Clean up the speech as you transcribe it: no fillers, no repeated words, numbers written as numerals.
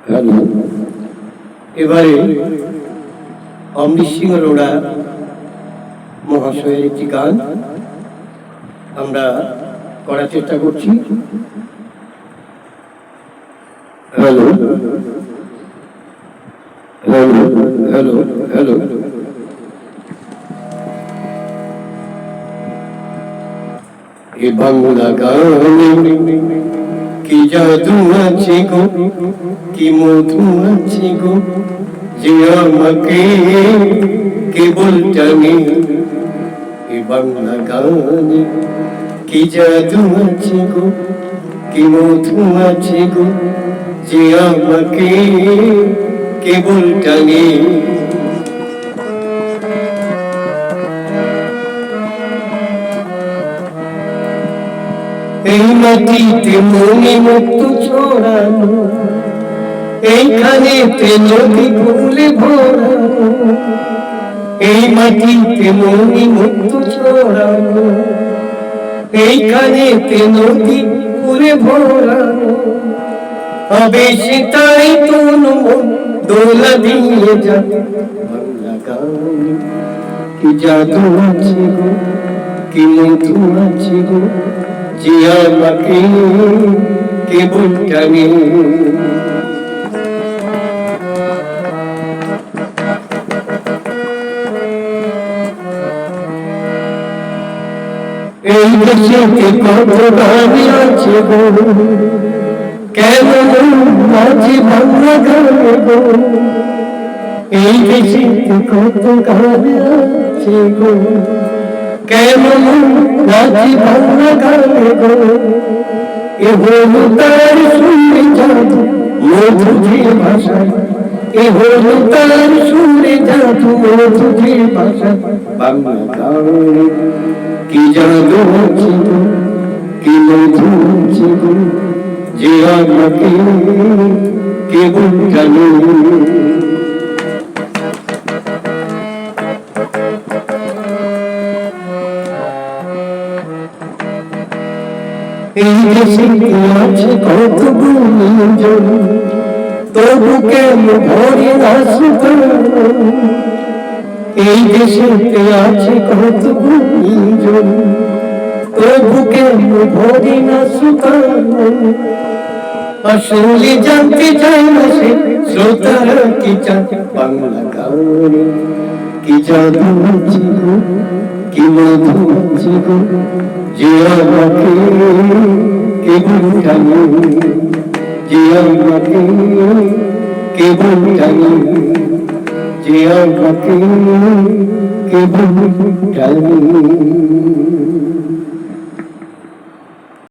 Hello. এবারে অমৃত সিংহ রোড়া মহাশয়ের একটি গান আমরা করার চেষ্টা করছি। Hello hello hello hello. এ বাংলা গানে কি জাদু আছে গো, কি মধু আছে গো, যে আমাকে কেবল টানে। এ বাংলা গানে কি জাদু আছে গো, কি মধু আছে গো, যে আমাকে কেবল টানে। এই মাটিতে মণিমুক্ত ছড়ানো, এইখানেতে নদী ফুলে ভরানো। এই মাটিতে মণিমুক্ত ছড়ানো, এইখানেতে নদী ফুলে ভরানো। আবেশে তাই তনু দোলা দিয়ে যাবে। বাংলা গানে কি জাদু আছে গো, কি মধু আছে গো, যে আমাকে কেবল টানে। এই দেশেতে কত গান আছে গো, কেমন মাঝে বাংলা গানে গো। এই দেশেতে কত গান আছে গো, কেমন মাঝে বাংলা গানে গো। এ হলো তার সুরে জাদু মধু যে ভাষায়, এ হলো তার সুরে জাদু মধু যে ভাষায়। বাংলা গানে কি জাদু আছে গো, কি মধু আছে গো, যে আমাকে কেবল জানে। এই দেশে আছে কত গুণীজন, তবু কেন ভরে না সুখান। এই দেশে আছে কত গুণীজন, তবু কেন ভরে না সুখান। আসলে জানতে চাই না সে শ্রোতারা কি চায়। বাংলা গানে কি জাদু আছে গো, কি মধু আছে গো, যে আমাকে কেবল টানে, যে আমাকে কেবল টানে, যে আমাকে কেবল টানে।